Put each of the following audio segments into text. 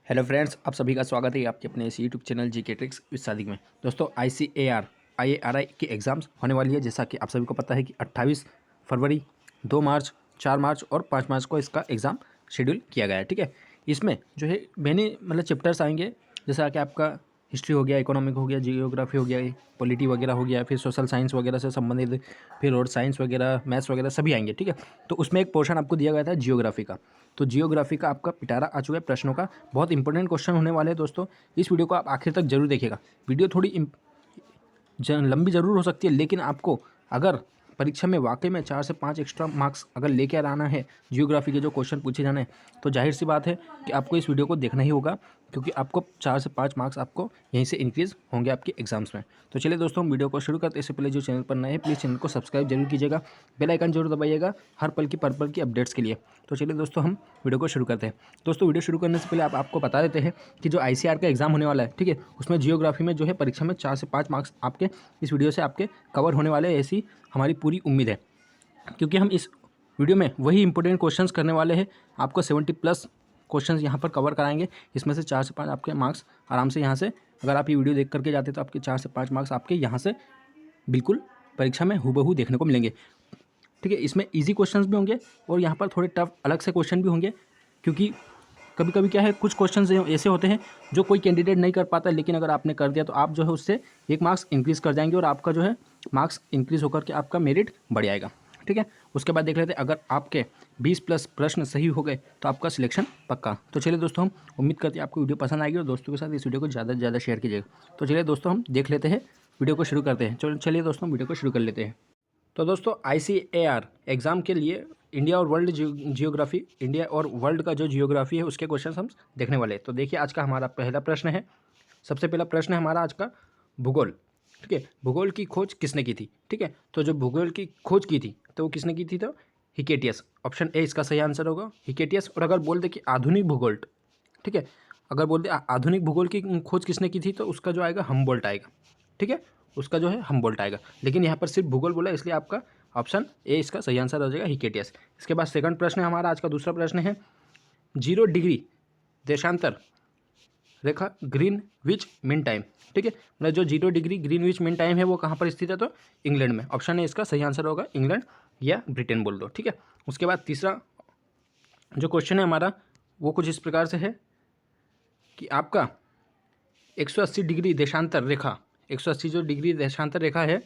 Hello friends, आप सभी का स्वागत है आपके अपने इस YouTube channel GK tricks with Sadiq में। दोस्तों ICAR की एग्ज़ाम्स होने वाली है। जैसा कि आप सभी को पता है कि 28 फरवरी, 2 मार्च, 4 मार्च और 5 मार्च को इसका एग्ज़ाम शेड्यूल किया गया है। ठीक है, इसमें जो है मैंने चैप्टर्स आएंगे, जैसा कि आपका हिस्ट्री हो गया, इकोनॉमिक हो गया, जियोग्राफी हो गया, पॉलिटी वगैरह हो गया, फिर सोशल साइंस वगैरह से संबंधित, फिर और साइंस वगैरह, मैथ्स वगैरह सभी आएंगे। ठीक है, तो उसमें एक पोर्शन आपको दिया गया था जियोग्राफी का। तो जियोग्राफी का आपका पिटारा आ चुका है प्रश्नों का। बहुत इंपॉर्टेंट क्वेश्चन होने वाले हैं दोस्तों। इस वीडियो को आप आखिर तक जरूर देखिएगा। वीडियो थोड़ी लंबी ज़रूर हो सकती है, लेकिन आपको अगर परीक्षा में वाकई में 4 से 5 एक्स्ट्रा मार्क्स अगर लेके आना है, जियोग्राफी के जो क्वेश्चन पूछे जाने हैं, तो जाहिर सी बात है कि आपको इस वीडियो को देखना ही होगा, क्योंकि आपको 4 से 5 मार्क्स आपको यहीं से इंक्रीज़ होंगे आपके एग्जाम्स में। तो चलिए दोस्तों, हम वीडियो को शुरू करते हैं। इससे पहले जो चैनल पर नए हैं, प्लीज़ चैनल को सब्सक्राइब जरूर कीजिएगा, बेल आइकन जरूर दबाइएगा हर पल की अपडेट्स के लिए। तो चलिए दोस्तों, हम वीडियो को शुरू करते हैं। दोस्तों, वीडियो शुरू करने से पहले आपको बता देते हैं कि जो ICAR का एग्ज़ाम होने वाला है, ठीक है, उसमें जियोग्राफी में जो है परीक्षा में 4 से 5 मार्क्स आपके इस वीडियो से आपके कवर होने वाले हैं, ऐसी हमारी पूरी उम्मीद है। क्योंकि हम इस वीडियो में वही इंपॉर्टेंट क्वेश्चंस करने वाले हैं। आपको 70+ क्वेश्चंस यहाँ पर कवर कराएंगे। इसमें से 4 से 5 आपके मार्क्स आराम से यहाँ से, अगर आप ये वीडियो देख करके जाते तो आपके 4 से 5 मार्क्स आपके यहाँ से बिल्कुल परीक्षा में हूबहू देखने को मिलेंगे। ठीक है, इसमें ईजी क्वेश्चंस भी होंगे और यहाँ पर थोड़े टफ अलग से क्वेश्चन भी होंगे, क्योंकि कभी कभी क्या है, कुछ क्वेश्चंस ऐसे होते हैं जो कोई कैंडिडेट नहीं कर पाता, लेकिन अगर आपने कर दिया तो आप जो है उससे 1 मार्क्स इंक्रीज़ कर जाएंगे और आपका जो है मार्क्स इंक्रीज़ होकर के आपका मेरिट बढ़ जाएगा। ठीक है, उसके बाद देख लेते हैं, अगर आपके 20+ प्रश्न सही हो गए तो आपका सिलेक्शन पक्का। तो चलिए दोस्तों, हम उम्मीद करते हैं आपको वीडियो पसंद आएगी और दोस्तों के साथ इस वीडियो को ज़्यादा से ज़्यादा शेयर कीजिएगा। तो चलिए दोस्तों, हम देख लेते हैं, वीडियो को शुरू करते हैं। चलिए दोस्तों, वीडियो को शुरू कर लेते हैं। तो दोस्तों, ICAR एग्ज़ाम के लिए इंडिया और वर्ल्ड जियोग्राफी, इंडिया और वर्ल्ड का जो जियोग्राफी है उसके क्वेश्चन हम देखने वाले हैं। तो देखिए, आज का हमारा पहला प्रश्न है। सबसे पहला प्रश्न है हमारा आज का भूगोल। ठीक है, भूगोल की खोज किसने की थी? ठीक है, तो जो भूगोल की खोज की थी तो वो किसने की थी? तो हिकेटियस। ऑप्शन ए इसका सही आंसर होगा, हिकेटियस। और अगर बोल दे कि आधुनिक भूगोल, ठीक है, अगर बोल दे आधुनिक भूगोल की खोज किसने की थी, तो उसका जो आएगा हमबोल्ट आएगा। ठीक है, उसका जो है हमबोल्ट आएगा, लेकिन यहाँ पर सिर्फ भूगोल बोला, इसलिए आपका ऑप्शन ए इसका सही आंसर हो जाएगा, हिकेटियस। इसके बाद सेकंड प्रश्न है हमारा आज का, दूसरा प्रश्न है 0 डिग्री देशांतर रेखा ग्रीनविच मीन टाइम। ठीक है, मतलब जो 0 डिग्री ग्रीनविच मीन टाइम है वो कहाँ पर स्थित है? तो इंग्लैंड में। ऑप्शन ए इसका सही आंसर होगा, इंग्लैंड या ब्रिटेन बोल दो। ठीक है, उसके बाद तीसरा जो क्वेश्चन है हमारा वो कुछ इस प्रकार से है कि आपका 180 डिग्री देशांतर रेखा, 180 जो डिग्री देशांतर रेखा है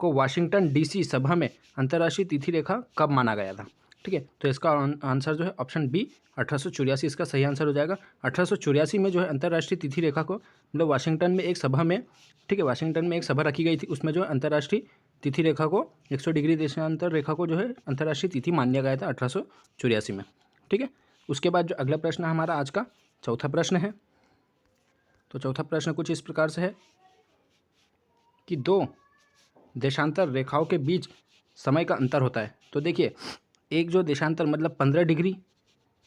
को वाशिंगटन DC सभा में अंतर्राष्ट्रीय तिथि रेखा कब माना गया था? ठीक है, तो इसका आंसर जो है ऑप्शन बी 1884 इसका सही आंसर हो जाएगा। 1884 में जो है अंतर्राष्ट्रीय तिथि रेखा को, मतलब वाशिंगटन में एक सभा में, ठीक है, वाशिंगटन में एक सभा रखी गई थी, उसमें जो है अंतर्राष्ट्रीय तिथि रेखा को, 100 डिग्री देशांतर रेखा को जो है अंतर्राष्ट्रीय तिथि मान लिया गया था 1884 में। ठीक है, उसके बाद जो अगला प्रश्न हमारा आज का चौथा प्रश्न है, तो चौथा प्रश्न कुछ इस प्रकार से है कि 2 देशांतर रेखाओं के बीच समय का अंतर होता है। तो देखिए, एक जो देशांतर मतलब 15 डिग्री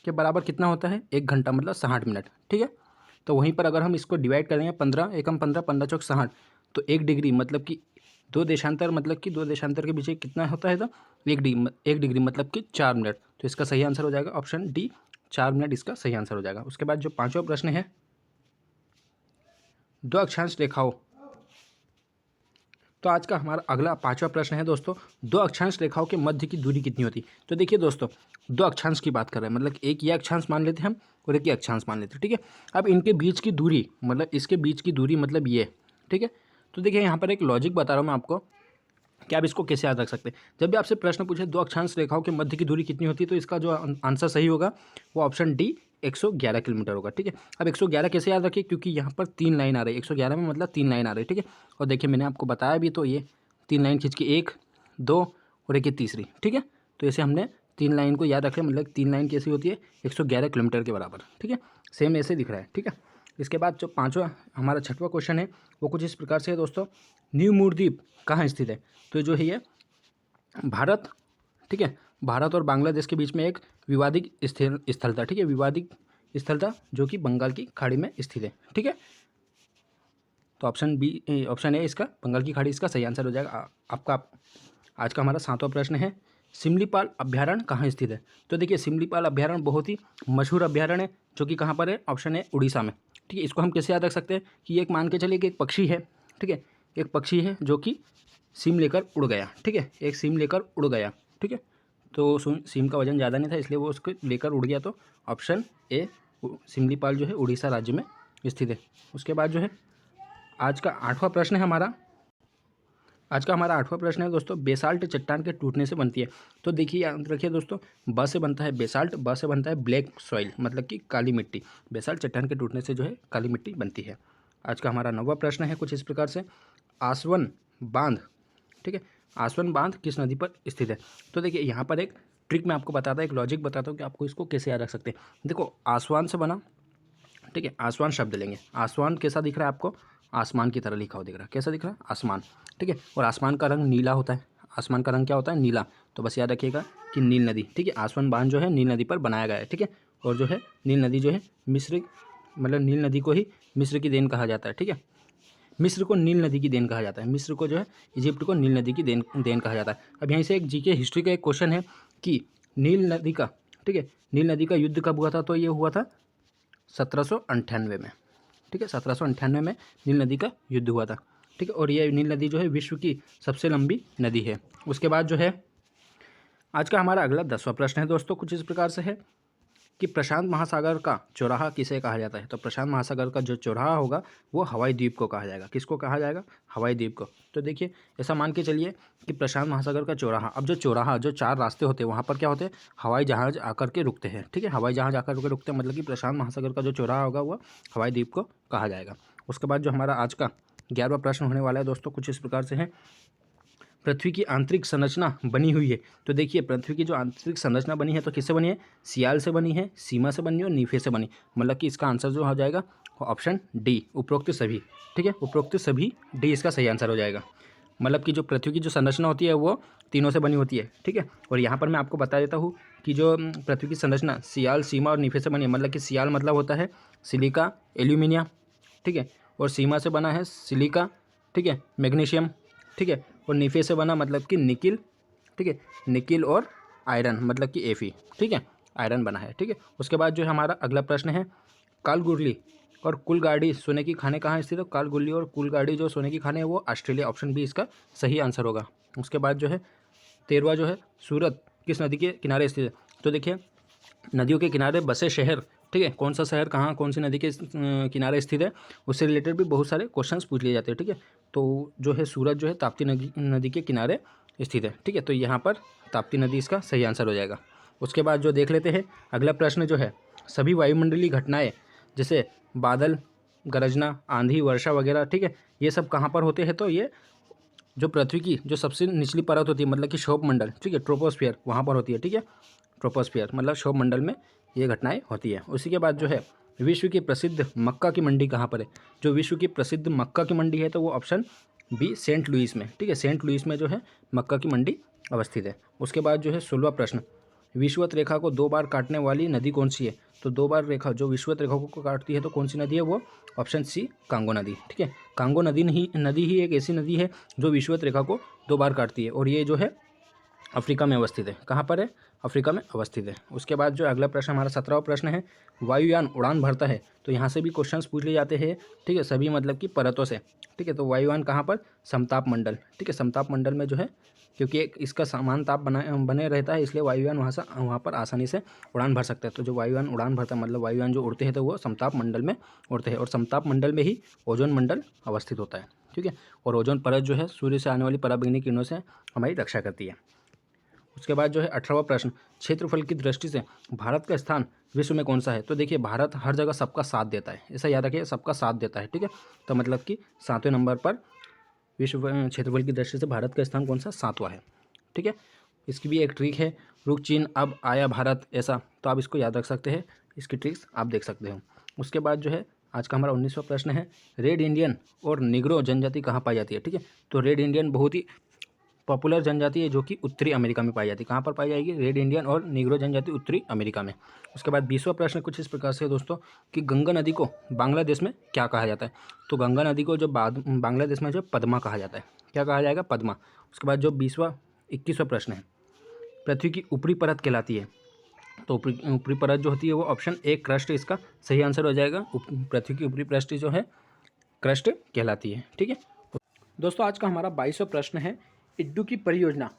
के बराबर कितना होता है? 1 घंटा, मतलब 60 मिनट। ठीक है, तो वहीं पर अगर हम इसको डिवाइड करेंगे, 15 एकम 15, 15 चौक 60, तो 1 डिग्री मतलब कि 2 देशांतर, मतलब कि 2 देशांतर के बीच कितना होता है? तो 1 डिग्री मतलब कि 4 मिनट। तो इसका सही आंसर हो जाएगा ऑप्शन डी, 4 मिनट इसका सही आंसर हो जाएगा। उसके बाद जो पाँचवा प्रश्न है, 2 अक्षांश रेखाओं, तो आज का हमारा अगला पांचवा प्रश्न है दोस्तों, 2 अक्षांश रेखाओं के मध्य की दूरी कितनी होती? तो देखिए दोस्तों, 2 अक्षांश की बात कर रहे हैं, मतलब एक ये अक्षांश मान लेते हैं हम और एक ये अक्षांश मान लेते हैं। ठीक है, अब इनके बीच की दूरी, मतलब इसके बीच की दूरी मतलब ये। ठीक है, तो देखिए यहाँ पर एक लॉजिक बता रहा हूँ मैं आपको कि आप इसको कैसे याद रख सकते हैं। जब भी आपसे प्रश्न पूछे 2 अक्षांश रेखाओं के मध्य की दूरी कितनी होती है, तो इसका जो आंसर सही होगा वो ऑप्शन डी 111 किलोमीटर होगा। ठीक है, अब 111 कैसे याद रखिए? क्योंकि यहाँ पर 3 लाइन आ रही है, 111 में मतलब 3 लाइन आ रही है। ठीक है, और देखिए मैंने आपको बताया भी, तो ये 3 लाइन खींच के 1, 2 और एक ये तीसरी। ठीक है, तो ऐसे हमने 3 लाइन को याद रखें, मतलब 3 लाइन कैसी होती है? 111 किलोमीटर के बराबर। ठीक है, सेम ऐसे दिख रहा है। ठीक है, इसके बाद जो पाँचवा हमारा छठवां क्वेश्चन है वो कुछ इस प्रकार से है दोस्तों, न्यू मूरद्वीप कहाँ स्थित है? तो जो है ये भारत, ठीक है, भारत और बांग्लादेश के बीच में एक विवादित स्थल था। ठीक है, विवादित स्थल था जो कि बंगाल की खाड़ी में स्थित है। ठीक है, तो ऑप्शन ए इसका बंगाल की खाड़ी इसका सही आंसर हो जाएगा आपका। आज का हमारा 7वां प्रश्न है सिमलीपाल अभ्यारण्य कहाँ स्थित है? तो देखिए सिमलीपाल अभ्यारण्य बहुत ही मशहूर अभ्यारण्य है जो कि कहाँ पर है? ऑप्शन है उड़ीसा में। ठीक है, इसको हम कैसे याद रख सकते हैं कि एक मान के चलिए कि एक पक्षी है। ठीक है, एक पक्षी है जो कि सिम लेकर उड़ गया। ठीक है, एक सिम लेकर उड़ गया। ठीक है, तो सिम का वजन ज़्यादा नहीं था इसलिए वो उसको लेकर उड़ गया। तो ऑप्शन ए सिमलीपाल जो है उड़ीसा राज्य में स्थित है। उसके बाद जो है आज का आठवां प्रश्न है हमारा। आज का हमारा आठवां प्रश्न है दोस्तों, बेसाल्ट चट्टान के टूटने से बनती है। तो देखिए याद रखिए दोस्तों, ब से बनता है बेसाल्ट, ब से बनता है ब्लैक सॉइल मतलब कि काली मिट्टी। बेसाल्ट चट्टान के टूटने से जो है काली मिट्टी बनती है। आज का हमारा नौवां प्रश्न है कुछ इस प्रकार से, आसवन बांध, ठीक है, आसवन बांध किस नदी पर स्थित है? तो देखिए यहाँ पर एक ट्रिक मैं आपको बताता हूँ, एक लॉजिक बताता हूँ कि आपको इसको कैसे याद रख सकते हैं। देखो आसवान से बना, ठीक है, आसमान शब्द लेंगे। आसमान कैसा दिख रहा है आपको? आसमान की तरह लिखा हुआ दिख रहा है। कैसा दिख रहा है? आसमान। ठीक है, और आसमान का रंग नीला होता है। आसमान का रंग क्या होता है? नीला। तो बस याद रखिएगा कि नील नदी, ठीक है, आसमान बांध जो है नील नदी पर बनाया गया है। ठीक है, और जो है नील नदी जो है मिस्र, मतलब नील नदी को ही मिस्र की देन कहा जाता है। ठीक है, मिस्र को नील नदी की देन कहा जाता है। मिस्र को जो है इजिप्ट को नील नदी की देन कहा जाता है। अब यहीं से एक जीके हिस्ट्री का एक क्वेश्चन है कि नील नदी का, ठीक है, नील नदी का युद्ध कब हुआ था? तो ये हुआ था 1798 में। ठीक है, 1798 में नील नदी का युद्ध हुआ था। ठीक है, और ये नील नदी जो है विश्व की सबसे लंबी नदी है। उसके बाद जो है आज का हमारा अगला 10वां प्रश्न है दोस्तों, कुछ इस प्रकार से है कि प्रशांत महासागर का चौराहा किसे कहा जाता है? तो प्रशांत महासागर का जो चौराहा होगा वो हवाई द्वीप को कहा जाएगा। किसको कहा जाएगा? हवाई द्वीप को। तो देखिए ऐसा मान के चलिए कि प्रशांत महासागर का चौराहा, अब जो चौराहा जो 4 रास्ते होते हैं वहाँ पर क्या होते हैं? हवाई जहाज़ आकर के रुकते हैं। ठीक है, हवाई जहाज़ आकर के रुकते हैं, मतलब कि प्रशांत महासागर का जो चौराहा होगा वो हवाई द्वीप को कहा जाएगा। उसके बाद जो हमारा आज का 11वां प्रश्न होने वाला है दोस्तों, कुछ इस प्रकार से है, पृथ्वी की आंतरिक संरचना बनी हुई है। तो देखिए पृथ्वी की जो आंतरिक संरचना बनी है तो किससे बनी है? सियाल से बनी है, सीमा से बनी है और नीफे से बनी। मतलब कि इसका आंसर जो हो जाएगा ऑप्शन डी, उपरोक्त सभी। ठीक है, उपरोक्त सभी डी इसका सही आंसर हो जाएगा। मतलब कि जो पृथ्वी की जो संरचना होती है वो तीनों से बनी होती है। ठीक है, और यहाँ पर मैं आपको बता देता हूँ कि जो पृथ्वी की संरचना सियाल, सीमा और नीफे से बनी है। मतलब कि सियाल मतलब होता है सिलिका, एल्यूमिनियम, ठीक है, और सीमा से बना है सिलिका, ठीक है, मैग्नीशियम, ठीक है, और नीफे से बना मतलब कि निकिल, ठीक है, निकिल और आयरन मतलब कि एफी, ठीक है, आयरन बना है। ठीक है, उसके बाद जो है हमारा अगला प्रश्न है, कालगुर्ली और कुलगाड़ी सोने की खाने कहाँ स्थित है? कालगुर्ली और कुलगाड़ी जो सोने की खाने है वो ऑस्ट्रेलिया, ऑप्शन बी इसका सही आंसर होगा। उसके बाद जो है 13वां जो है, सूरत किस नदी के किनारे स्थित है? तो देखिए नदियों के किनारे बसे शहर, ठीक है, कौन सा शहर कहाँ कौन सी नदी के किनारे स्थित है, उससे रिलेटेड भी बहुत सारे क्वेश्चंस पूछ लिए जाते हैं। ठीक है, तो जो है सूरत जो है ताप्ती नदी के किनारे स्थित है। ठीक है, तो यहाँ पर ताप्ती नदी इसका सही आंसर हो जाएगा। उसके बाद जो देख लेते हैं अगला प्रश्न जो है, सभी वायुमंडलीय घटनाएँ जैसे बादल, गरजना, आंधी, वर्षा वगैरह, ठीक है, ये सब कहाँ पर होते हैं? तो ये जो पृथ्वी की जो सबसे निचली परत होती है मतलब कि क्षोभ मंडल, ठीक है, ट्रोपोस्फियर, वहाँ पर होती है। ठीक है, ट्रोपोस्फियर मतलब क्षोभ मंडल में ये घटनाएं होती है। उसी के बाद जो है विश्व की प्रसिद्ध मक्का की मंडी कहाँ पर है? जो विश्व की प्रसिद्ध मक्का की मंडी है तो वो ऑप्शन बी सेंट लुइस में। ठीक है, सेंट लुइस में जो है मक्का की मंडी अवस्थित है। उसके बाद जो है 16वां प्रश्न, विषुवत रेखा को 2 बार काटने वाली नदी कौन सी है? तो 2 बार रेखा जो विषुवत रेखा को काटती है तो कौन सी नदी है? वो ऑप्शन सी कांगो नदी। ठीक है, कांगो नदी ही एक ऐसी नदी है जो विषुवत रेखा को 2 बार काटती है और ये जो है अफ्रीका में अवस्थित है। कहाँ पर है? अफ्रीका में अवस्थित है। उसके बाद जो अगला प्रश्न हमारा 17वां प्रश्न है, वायुयान उड़ान भरता है। तो यहाँ से भी क्वेश्चंस पूछ लिए जाते हैं। ठीक है, सभी मतलब कि परतों से। ठीक है, तो वायुयान कहाँ पर? समताप मंडल। ठीक है, समताप मंडल में जो है क्योंकि इसका समान ताप बने रहता है इसलिए वायुयान वहाँ पर आसानी से उड़ान भर सकते हैं। तो जो वायुयान उड़ान भरता है मतलब वायुयान जो उड़ते हैं तो वो समताप मंडल में उड़ते हैं और समताप मंडल में ही ओजोन मंडल अवस्थित होता है। ठीक है, और ओजोन परत जो है सूर्य से आने वाली पराबैंगनी किरणों से हमारी रक्षा करती है। उसके बाद जो है 18वां प्रश्न, क्षेत्रफल की दृष्टि से भारत का स्थान विश्व में कौन सा है? तो देखिए भारत हर जगह सबका साथ देता है, ऐसा याद रखिए, सबका साथ देता है। ठीक है, तो मतलब कि 7वें नंबर पर विश्व क्षेत्रफल की दृष्टि से भारत का स्थान कौन सा? 7वां है। ठीक है, इसकी भी एक ट्रिक है, रुक चीन अब आया भारत, ऐसा, तो आप इसको याद रख सकते हैं, इसकी ट्रिक्स आप देख सकते हो। उसके बाद जो है आज का हमारा 19वां प्रश्न है, रेड इंडियन और निग्रो जनजाति कहाँ पाई जाती है? ठीक है, तो रेड इंडियन बहुत ही पॉपुलर जनजाति है जो कि उत्तरी अमेरिका में पाई जाती है। कहाँ पर पाई जाएगी? रेड इंडियन और निग्रो जनजाति उत्तरी अमेरिका में। उसके बाद 20वां प्रश्न कुछ इस प्रकार से है दोस्तों कि गंगा नदी को बांग्लादेश में क्या कहा जाता है? तो गंगा नदी को जो बांग्लादेश में जो पद्मा कहा जाता है। क्या कहा जाएगा? पद्मा। उसके बाद जो 21वां प्रश्न है पृथ्वी की ऊपरी परत कहलाती है। तो ऊपरी परत जो होती है वो ऑप्शन ए क्रस्ट इसका सही आंसर हो जाएगा। पृथ्वी की ऊपरी पृष्ठ जो है क्रस्ट कहलाती है। ठीक है दोस्तों, आज का हमारा 22वां प्रश्न है, इड्डू की परियोजना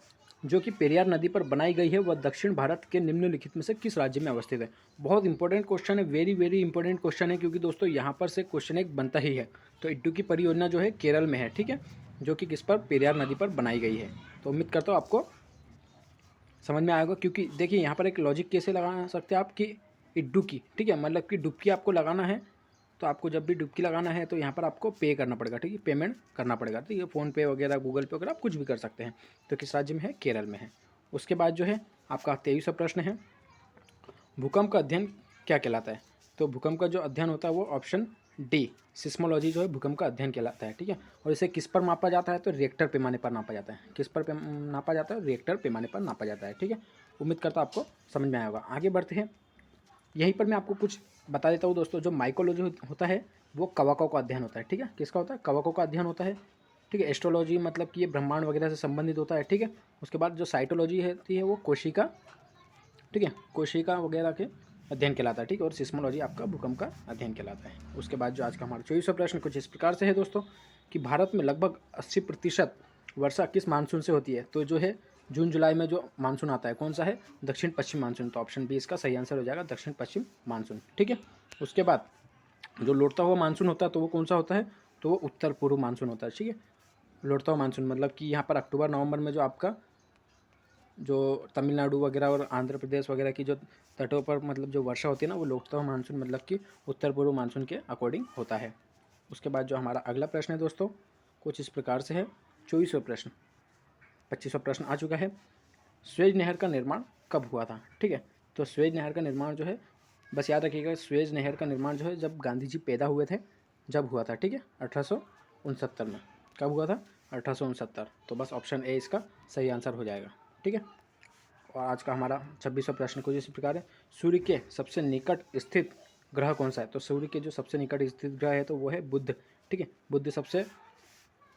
जो कि पेरियार नदी पर बनाई गई है वह दक्षिण भारत के निम्नलिखित में से किस राज्य में अवस्थित है। बहुत इंपॉर्टेंट क्वेश्चन है, वेरी वेरी इंपॉर्टेंट क्वेश्चन है, क्योंकि दोस्तों यहाँ पर से क्वेश्चन एक बनता ही है। तो इड्डू की परियोजना जो है केरल में है। ठीक है, जो कि किस पर, पेरियार नदी पर बनाई गई है। तो उम्मीद करता हूँ आपको समझ में आएगा, क्योंकि देखिए यहाँ पर एक लॉजिक कैसे लगा सकते हैं आप कि इड्डू की, ठीक है, मतलब कि डुबकी आपको लगाना है तो आपको जब भी डुबकी लगाना है तो यहाँ पर आपको पे करना पड़ेगा। ठीक है, पेमेंट करना पड़ेगा। ठीक है, फ़ोनपे वगैरह, गूगल पे वगैरह आप कुछ भी कर सकते हैं। तो किस राज्य में है, केरल में है। उसके बाद जो है आपका 23वां प्रश्न है, भूकंप का अध्ययन क्या कहलाता है। तो भूकंप का जो अध्ययन होता है वो ऑप्शन डी सिस्मोलॉजी जो है भूकंप का अध्ययन कहलाता है। ठीक है, और इसे किस पर मापा जाता है, तो रिएक्टर पैमाने पर नापा जाता है। किस पर नापा जाता है, रिएक्टर पैमाने पर नापा जाता है। ठीक है, उम्मीद करता हूँ आपको समझ में आया होगा। आगे बढ़ते हैं, यहीं पर मैं आपको कुछ बता देता हूँ दोस्तों। जो माइकोलॉजी होता है वो कवकों का अध्ययन होता है। ठीक है, किसका होता है, कवकों का अध्ययन होता है। ठीक है, एस्ट्रोलॉजी मतलब कि ये ब्रह्मांड वगैरह से संबंधित होता है। ठीक है, उसके बाद जो साइटोलॉजी होती है वो कोशिका, ठीक है, कोशिका वगैरह के अध्ययन कहलाता है। ठीक है, और सिस्मोलॉजी आपका भूकंप का अध्ययन कहलाता है। उसके बाद जो आज का हमारा 24वां प्रश्न कुछ इस प्रकार से है दोस्तों, कि भारत में लगभग 80% वर्षा किस मानसून से होती है। तो जो है जून जुलाई में जो मानसून आता है कौन सा है, दक्षिण पश्चिम मानसून। तो ऑप्शन बी इसका सही आंसर हो जाएगा, दक्षिण पश्चिम मानसून। ठीक है, उसके बाद जो लौटता हुआ मानसून होता है तो वो कौन सा होता है, तो वो उत्तर पूर्व मानसून होता है। ठीक है, लौटता हुआ मानसून मतलब कि यहाँ पर अक्टूबर नवंबर में जो आपका जो तमिलनाडु वगैरह और आंध्र प्रदेश वगैरह की जो तटों पर मतलब जो वर्षा होती है ना, वो लौटता हुआ मानसून मतलब कि उत्तर पूर्व मानसून के अकॉर्डिंग होता है। उसके बाद जो हमारा अगला प्रश्न है दोस्तों कुछ इस प्रकार से है, 24वां प्रश्न, 25वां प्रश्न आ चुका है, स्वेज नहर का निर्माण कब हुआ था। ठीक है, तो स्वेज नहर का निर्माण जो है, बस याद रखिएगा, स्वेज नहर का निर्माण जो है जब गांधी जी पैदा हुए थे जब हुआ था। ठीक है, 1869 में। कब हुआ था, 1869। तो बस ऑप्शन ए इसका सही आंसर हो जाएगा। ठीक है, और आज का हमारा 26वां प्रश्न कुछ इस प्रकार है, सूर्य के सबसे निकट स्थित ग्रह कौन सा है। तो सूर्य के जो सबसे निकट स्थित ग्रह है तो वो है बुध। ठीक है, बुध सबसे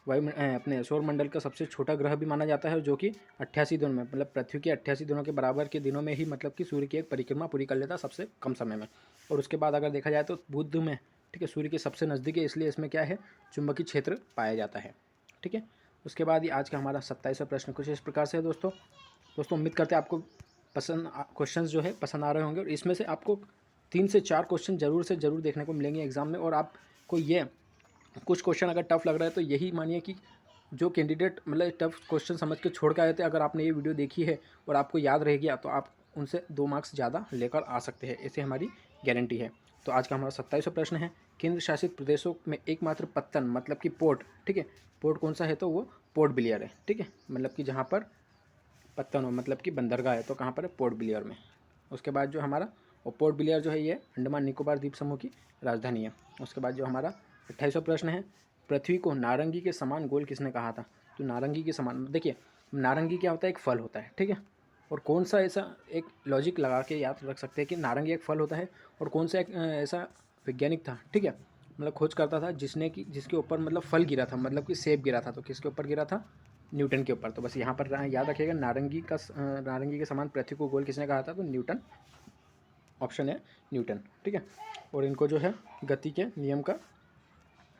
अपने सौरमंडल का सबसे छोटा ग्रह भी माना जाता है, जो कि 88 दिनों में, मतलब पृथ्वी के 88 दिनों के बराबर के दिनों में ही मतलब कि सूर्य की एक परिक्रमा पूरी कर लेता है सबसे कम समय में। और उसके बाद अगर देखा जाए तो बुध में, ठीक है, सूर्य के सबसे नज़दीक है, इसलिए इसमें क्या है, चुंबकीय क्षेत्र पाया जाता है। ठीक है, उसके बाद ही आज का हमारा 27वां प्रश्न कुछ इस प्रकार से है दोस्तों। उम्मीद करते हैं आपको पसंद क्वेश्चंस जो है पसंद आ रहे होंगे, और इसमें से आपको 3 से 4 क्वेश्चन ज़रूर से ज़रूर देखने को मिलेंगे एग्जाम में। और आपको ये कुछ क्वेश्चन अगर टफ लग रहा है तो यही मानिए कि जो कैंडिडेट मतलब टफ क्वेश्चन समझ के छोड़ के आए थे, अगर आपने ये वीडियो देखी है और आपको याद रह गया तो आप उनसे 2 मार्क्स ज़्यादा लेकर आ सकते हैं, ऐसे हमारी गारंटी है। तो आज का हमारा 27वां प्रश्न है, केंद्र शासित प्रदेशों में एकमात्र पत्तन मतलब कि पोर्ट, ठीक है, पोर्ट कौन सा है, तो वो पोर्ट ब्लेयर है। ठीक है, मतलब कि जहाँ पर पत्तन हो मतलब कि बंदरगाह है तो कहाँ पर है, पोर्ट ब्लेयर में। उसके बाद जो हमारा और पोर्ट ब्लेयर जो है ये अंडमान निकोबार द्वीप समूह की राजधानी है। उसके बाद जो हमारा 28वां प्रश्न है, पृथ्वी को नारंगी के समान गोल किसने कहा था। तो नारंगी के समान, देखिए नारंगी क्या होता है, एक फल होता है। ठीक है, और कौन सा ऐसा एक लॉजिक लगा के याद रख सकते हैं कि नारंगी एक फल होता है, और कौन सा एक ऐसा वैज्ञानिक था, ठीक है, मतलब खोज करता था जिसके ऊपर मतलब फल गिरा था, मतलब कि सेब गिरा था, तो किसके ऊपर गिरा था, न्यूटन के ऊपर। तो बस यहाँ पर याद रखिएगा, नारंगी के समान पृथ्वी को गोल किसने कहा था, तो न्यूटन, ऑप्शन है न्यूटन। ठीक है, और इनको जो है गति के नियम का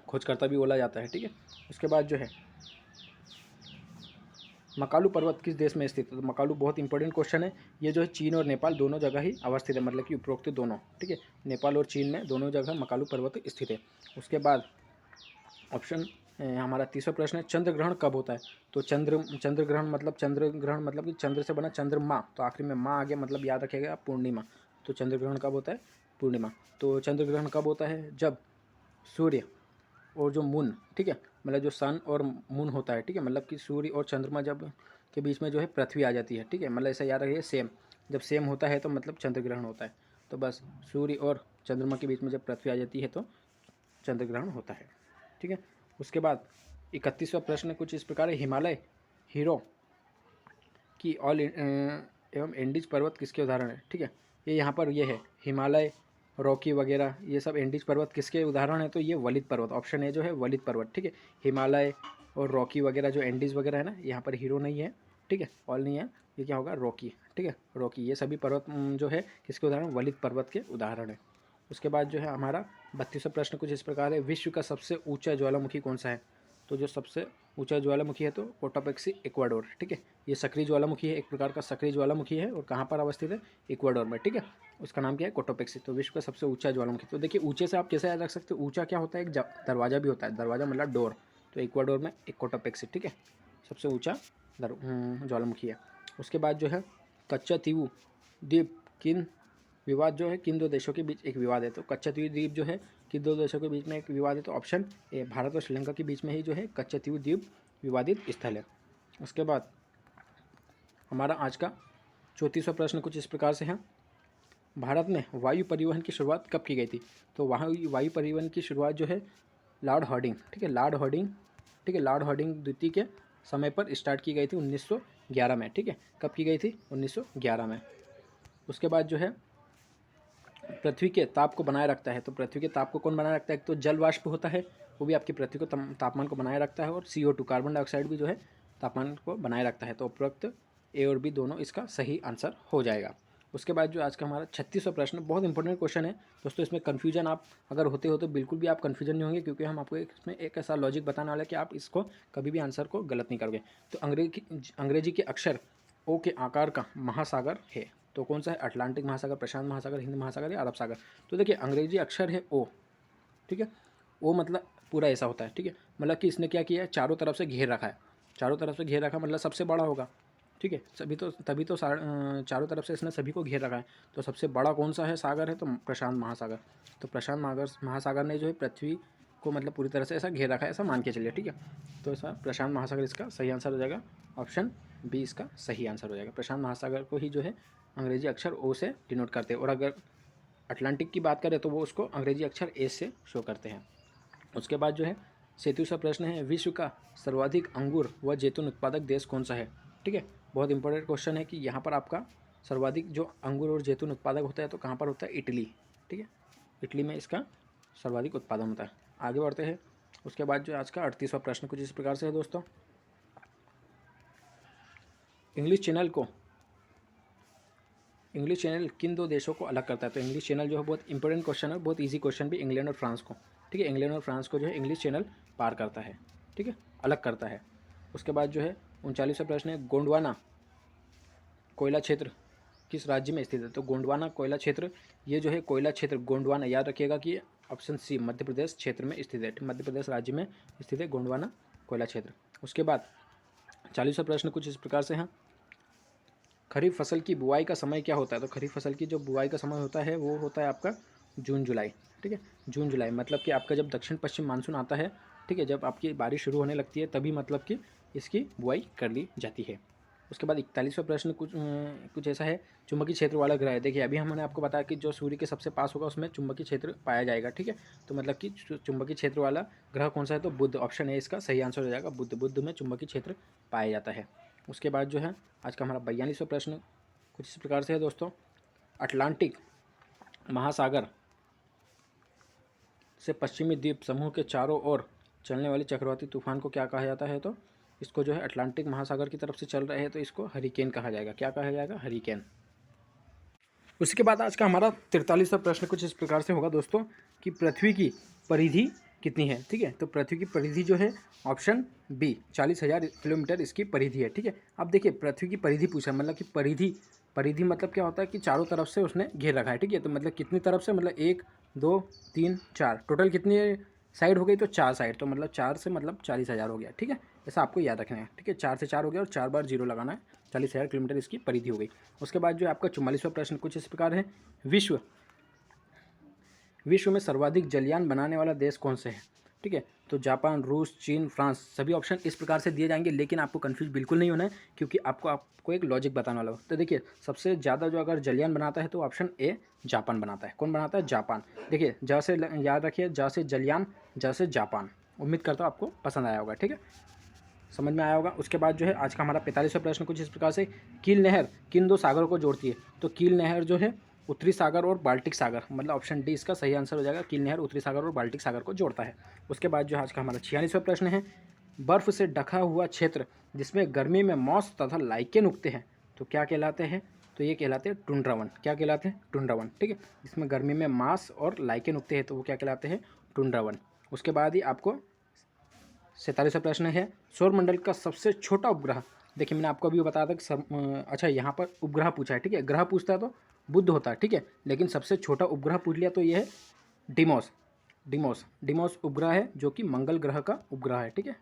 खोजकर्ता भी बोला जाता है। ठीक है, उसके बाद जो है मकालू पर्वत किस देश में स्थित है। तो मकालू बहुत इंपॉर्टेंट क्वेश्चन है, ये जो है चीन और नेपाल दोनों जगह ही अवस्थित है, मतलब कि उपरोक्त दोनों। ठीक है, नेपाल और चीन में दोनों जगह मकालू पर्वत स्थित है। उसके बाद ऑप्शन हमारा 30वां प्रश्न है, चंद्र ग्रहण कब होता है। तो चंद्र ग्रहण मतलब कि चंद्र से बना चंद्रमा, तो आखिरी में माँ आ गया, मतलब याद रखिएगा पूर्णिमा। तो चंद्र ग्रहण कब होता है, पूर्णिमा। तो चंद्र ग्रहण कब होता है, जब सूर्य और जो मून, ठीक है, मतलब जो सन और मून होता है, ठीक है, मतलब कि सूर्य और चंद्रमा जब के बीच में जो है पृथ्वी आ जाती है। ठीक है, मतलब ऐसा याद रखिए सेम, जब सेम होता है तो मतलब चंद्र ग्रहण होता है। तो बस सूर्य और चंद्रमा के बीच में जब पृथ्वी आ जाती है तो चंद्र ग्रहण होता है। ठीक है, उसके बाद 31वां प्रश्न कुछ इस प्रकार है, हिमालय हीरो की ऑल एवं एंडीज पर्वत किसके उदाहरण है। ठीक है, ये यहाँ पर ये है हिमालय, रॉकी वगैरह, ये सब एंडीज पर्वत किसके उदाहरण है, तो ये वलित पर्वत, ऑप्शन ए जो है वलित पर्वत। ठीक है, हिमालय और रॉकी वगैरह जो एंडीज वगैरह है ना, यहाँ पर हीरो नहीं है, ठीक है, ऑल नहीं है, ये क्या होगा, रॉकी। ठीक है, रॉकी, ये सभी पर्वत जो है किसके उदाहरण, वलित पर्वत के उदाहरण है। उसके बाद जो है हमारा 32वां प्रश्न कुछ इस प्रकार है, विश्व का सबसे ऊंचा ज्वालामुखी कौन सा है। तो जो सबसे ऊंचा ज्वालामुखी है तो कोटोपेक्सी इक्वाडोर। ठीक है, ये सक्रिय ज्वालामुखी है, एक प्रकार का सक्रिय ज्वालामुखी है, और कहाँ पर अवस्थित है, इक्वाडोर में। ठीक है, उसका नाम क्या है, कोटोपेक्सी। तो विश्व का सबसे ऊंचा ज्वालामुखी। तो देखिए ऊंचे से आप कैसे याद रख सकते हो, ऊंचा क्या होता है, एक दरवाजा भी होता है, दरवाजा मतलब डोर। तो इक्वाडोर में एक कोटोपेक्सी। ठीक है, सबसे ऊंचा ज्वालामुखी है। उसके बाद जो है कच्चातीवू द्वीप किन विवाद जो है, किन दो देशों के बीच एक विवाद है। तो कच्चातीवू द्वीप जो है किन दो देशों के बीच में एक विवाद है। तो ऑप्शन ए, भारत और श्रीलंका के बीच में ही जो है कच्चातीवू द्वीप विवादित स्थल है। उसके बाद हमारा आज का 34वां प्रश्न कुछ इस प्रकार से है, भारत में वायु परिवहन की शुरुआत कब की गई थी। तो वहाँ वायु परिवहन की शुरुआत जो है लॉर्ड हार्डिंग, ठीक है, लॉर्ड हार्डिंग, ठीक है, लॉर्ड हार्डिंग द्वितीय के समय पर स्टार्ट की गई थी 1911 में। ठीक है, कब की गई थी, 1911 में। उसके बाद जो है पृथ्वी के ताप को बनाए रखता है। तो पृथ्वी के ताप को कौन बनाए रखता है, तो जल वाष्प होता है, वो भी आपकी पृथ्वी को तापमान को बनाए रखता है, और CO2 कार्बन डाइऑक्साइड भी जो है तापमान को बनाए रखता है। तो उपरोक्त ए और बी दोनों इसका सही आंसर हो जाएगा। उसके बाद जो आज का हमारा 36वां प्रश्न बहुत इंपॉर्टेंट क्वेश्चन है दोस्तों। इसमें कन्फ्यूजन आप अगर होते हो तो बिल्कुल भी आप कन्फ्यूजन नहीं होंगे, क्योंकि हम आपको इसमें एक ऐसा लॉजिक बताने वाला है कि आप इसको कभी भी आंसर को गलत नहीं करोगे। तो अंग्रेजी के अक्षर ओ के आकार का महासागर है। तो कौन सा है, अटलांटिक महासागर, प्रशांत महासागर, हिंद महासागर या अरब सागर। तो देखिए अंग्रेजी अक्षर है ओ। ठीक है, ओ मतलब पूरा ऐसा होता है। ठीक है, मतलब कि इसने क्या किया है, चारों तरफ से घेर रखा है, चारों तरफ से घेर रखा मतलब सबसे बड़ा होगा। ठीक है, तभी तो चारों तरफ से इसने सभी को घेर रखा है। तो सबसे बड़ा कौन सा है सागर है, तो प्रशांत महासागर। तो प्रशांत महासागर ने जो है पृथ्वी को मतलब पूरी तरह से ऐसा घेर रखा है, ऐसा मान के चलिए। ठीक है, तो ऐसा प्रशांत महासागर इसका सही आंसर हो जाएगा। ऑप्शन बी इसका सही आंसर हो जाएगा। प्रशांत महासागर को ही जो है अंग्रेजी अक्षर ओ से डिनोट करते हैं, और अगर अटलांटिक की बात करें तो वो उसको अंग्रेजी अक्षर ए से शो करते हैं। उसके बाद जो है 37वां प्रश्न है, विश्व का सर्वाधिक अंगूर व जैतून उत्पादक देश कौन सा है। ठीक है, बहुत इंपॉर्टेंट क्वेश्चन है कि यहाँ पर आपका सर्वाधिक जो अंगूर और जैतून उत्पादक होता है तो कहाँ पर होता है, इटली। ठीक है, इटली में इसका सर्वाधिक उत्पादन होता है। आगे बढ़ते हैं। उसके बाद जो आज का 38वां प्रश्न कुछ इस प्रकार से है दोस्तों, इंग्लिश चैनल किन दो देशों को अलग करता है। तो इंग्लिश चैनल जो है बहुत इंपॉर्टेंट क्वेश्चन है, बहुत इजी क्वेश्चन भी, इंग्लैंड और फ्रांस को। ठीक है, इंग्लैंड और फ्रांस को जो है इंग्लिश चैनल पार करता है। ठीक है, अलग करता है। उसके बाद जो है 39वां प्रश्न है, गोंडवाना कोयला क्षेत्र किस राज्य में स्थित है। तो गोंडवाना कोयला क्षेत्र, ये जो है कोयला क्षेत्र गोंडवाना, याद रखिएगा कि ऑप्शन सी मध्य प्रदेश क्षेत्र में स्थित है, मध्य प्रदेश राज्य में स्थित है गोंडवाना कोयला क्षेत्र। उसके बाद 40वां प्रश्न कुछ इस प्रकार से है, खरीफ फसल की बुआई का समय क्या होता है। तो खरीफ फसल की जो बुआई का समय होता है वो होता है आपका जून जुलाई। ठीक है, जून जुलाई मतलब कि आपका जब दक्षिण पश्चिम मानसून आता है, ठीक है, जब आपकी बारिश शुरू होने लगती है तभी मतलब कि इसकी बुआई कर ली जाती है। उसके बाद 41वां प्रश्न कुछ ऐसा है, चुंबकीय क्षेत्र वाला ग्रह है। देखिए अभी हमने आपको बताया कि जो सूर्य के सबसे पास होगा उसमें चुंबकीय क्षेत्र पाया जाएगा। ठीक है, तो मतलब कि चुंबकीय क्षेत्र वाला ग्रह कौन सा है, तो बुध। ऑप्शन ए इसका सही आंसर हो जाएगा, बुध। बुध में चुंबकीय क्षेत्र पाया जाता है। उसके बाद जो है आज का हमारा 42वां प्रश्न कुछ इस प्रकार से है दोस्तों, अटलांटिक महासागर से पश्चिमी द्वीप समूह के चारों ओर चलने वाली चक्रवाती तूफान को क्या कहा जाता है। तो इसको जो है अटलांटिक महासागर की तरफ से चल रहे हैं तो इसको हरिकेन कहा जाएगा। क्या कहा जाएगा, हरिकेन। उसके बाद आज का हमारा 43वां प्रश्न कुछ इस प्रकार से होगा दोस्तों, कि पृथ्वी की परिधि कितनी है। ठीक है, तो पृथ्वी की परिधि जो है ऑप्शन बी 40,000 किलोमीटर इसकी परिधि है। ठीक है, अब देखिए पृथ्वी की परिधि पूछा, मतलब कि परिधि मतलब क्या होता है कि चारों तरफ से उसने घेर रखा है। ठीक है, तो मतलब कितनी तरफ से, मतलब 1 2 3 4, टोटल कितनी साइड हो गई, तो 4 साइड, तो मतलब 4 से मतलब 40,000 हो गया। ठीक है, ऐसा आपको याद रखना है। ठीक है, 4 से 4 हो गया और 4 बार जीरो लगाना है, 40,000 किलोमीटर इसकी परिधि हो गई। उसके बाद जो आपका 44वां प्रश्न कुछ इस प्रकार है, विश्व में सर्वाधिक जलयान बनाने वाला देश कौन से है। ठीक है, तो जापान, रूस, चीन, फ्रांस, सभी ऑप्शन इस प्रकार से दिए जाएंगे, लेकिन आपको कंफ्यूज बिल्कुल नहीं होना है, क्योंकि आपको एक लॉजिक बताने वाला हो। तो देखिए सबसे ज़्यादा जो अगर जलयान बनाता है तो ऑप्शन ए जापान बनाता है। कौन बनाता है, जापान। देखिए जैसे याद रखिए, जैसे जलयान जैसे जापान। उम्मीद करता हूँ आपको पसंद आया होगा। ठीक है, समझ में आया होगा। उसके बाद जो है आज का हमारा 45वां प्रश्न कुछ इस प्रकार से, कील नहर किन दो सागरों को जोड़ती है। तो कील नहर जो है उत्तरी सागर और बाल्टिक सागर, मतलब ऑप्शन डी इसका सही आंसर हो जाएगा। कील नहर उत्तरी सागर और बाल्टिक सागर को जोड़ता है। उसके बाद जो आज का हमारा 46वां प्रश्न है, बर्फ से ढका हुआ क्षेत्र जिसमें गर्मी में मॉस तथा लाइकेन उगते हैं तो क्या कहलाते हैं? तो ये कहलाते हैं टुंड्रा वन। क्या कहलाते हैं? Tundra one. ठीक है, जिसमें गर्मी में मांस और लाइकेन उगते हैं तो वो क्या कहलाते हैं? Tundra one. उसके बाद ही आपको 47वां प्रश्न है, सौरमंडल का सबसे छोटा उपग्रह। देखिए मैंने आपको अभी बताया था कि अच्छा यहाँ पर उपग्रह पूछा है। ठीक है, ग्रह पूछता है तो बुध होता है। ठीक है, लेकिन सबसे छोटा उपग्रह पूछ लिया तो ये है डिमोस। डिमोस उपग्रह है जो कि मंगल ग्रह का उपग्रह है। ठीक है,